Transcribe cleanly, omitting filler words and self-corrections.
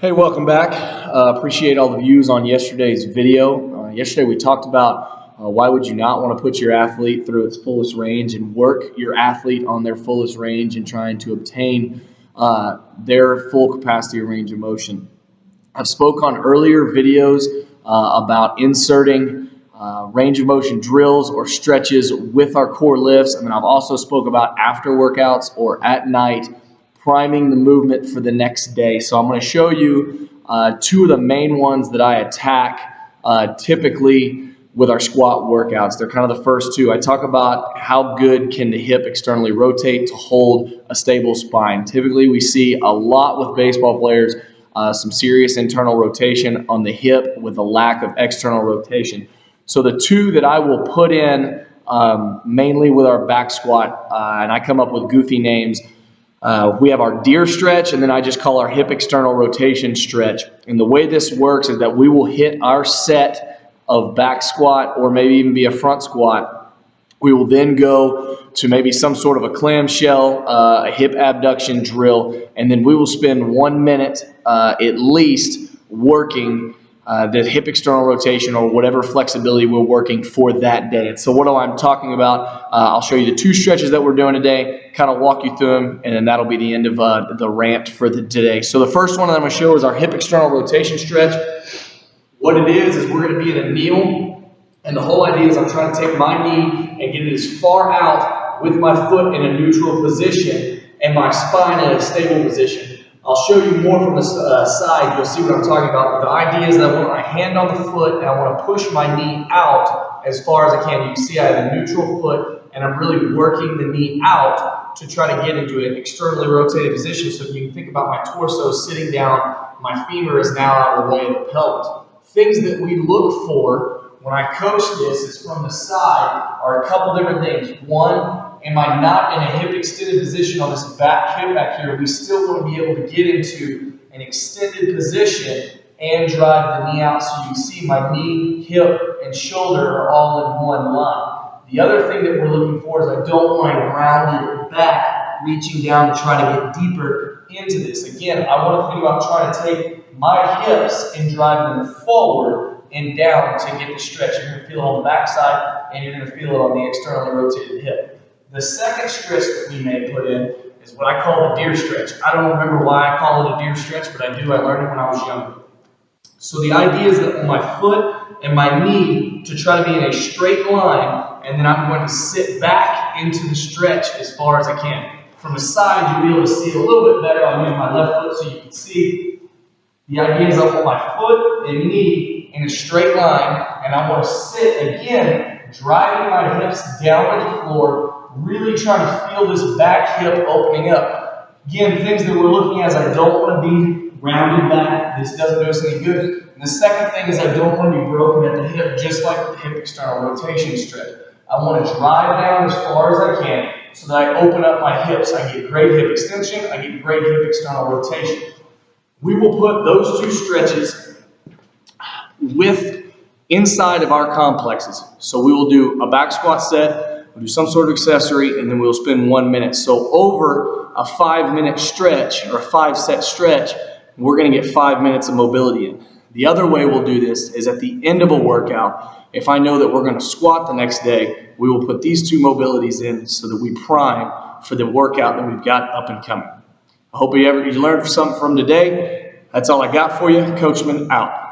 Hey, welcome back. Appreciate all the views on yesterday's video. Yesterday we talked about why would you not want to put your athlete through its fullest range and work your athlete on their fullest range and trying to obtain their full capacity of range of motion. I've spoke on earlier videos about inserting range of motion drills or stretches with our core lifts, and then I've also spoke about after workouts or at night priming the movement for the next day. So I'm going to show you two of the main ones that I attack typically with our squat workouts. They're kind of the first two. I talk about how good can the hip externally rotate to hold a stable spine. Typically we see a lot with baseball players some serious internal rotation on the hip with a lack of external rotation. So the two that I will put in mainly with our back squat, and I come up with goofy names. We have our deer stretch, and then I just call our hip external rotation stretch. And the way this works is that we will hit our set of back squat or maybe even be a front squat. We will then go to maybe some sort of a clamshell, a hip abduction drill, and then we will spend 1 minute at least working the hip external rotation or whatever flexibility we're working for that day. And so what I'm talking about, I'll show you the two stretches that we're doing today, kind of walk you through them, and then that'll be the end of the rant for today. So the first one that I'm going to show is our hip external rotation stretch. What it is we're going to be in a kneel, and the whole idea is I'm trying to take my knee and get it as far out with my foot in a neutral position and my spine in a stable position. I'll show you more from the side. You'll see what I'm talking about. But the idea is that I want my hand on the foot and I want to push my knee out as far as I can. You can see I have a neutral foot and I'm really working the knee out to try to get into an externally rotated position. So if you can think about my torso sitting down, my femur is now out of the way of the pelvis. Things that we look for when I coach this is from the side are a couple different things. One, am I not in a hip extended position on this back hip back here? We still want to be able to get into an extended position and drive the knee out so you can see my knee, hip, and shoulder are all in one line. The other thing that we're looking for is I don't want a rounded back reaching down to try to get deeper into this. Again, I want to think about trying to take my hips and drive them forward and down to get the stretch. You're going to feel it on the back side and you're going to feel it on the externally rotated hip. The second stretch that we may put in is what I call the deer stretch. I don't remember why I call it a deer stretch, but I do. I learned it when I was younger. So the idea is that on my foot and my knee to try to be in a straight line, and then I'm going to sit back into the stretch as far as I can. From the side, you'll be able to see it a little bit better. I'll use my left foot so you can see. The idea is I want my foot and knee in a straight line, and I want to sit again, driving my hips down to the floor, really trying to feel this back hip opening up. Again, things that we're looking at is I don't want to be rounded back. This doesn't do us any good. And the second thing is I don't want to be broken at the hip, just like the hip external rotation stretch. I want to drive down as far as I can so that I open up my hips. I get great hip extension. I get great hip external rotation. We will put those two stretches with inside of our complexes. So we will do a back squat set, we'll do some sort of accessory, and then we'll spend 1 minute. So over a 5-minute stretch or a 5-set stretch, we're going to get 5 minutes of mobility in. The other way we'll do this is at the end of a workout, if I know that we're going to squat the next day, we will put these two mobilities in so that we prime for the workout that we've got up and coming. I hope you learned something from today. That's all I got for you. Coachman out.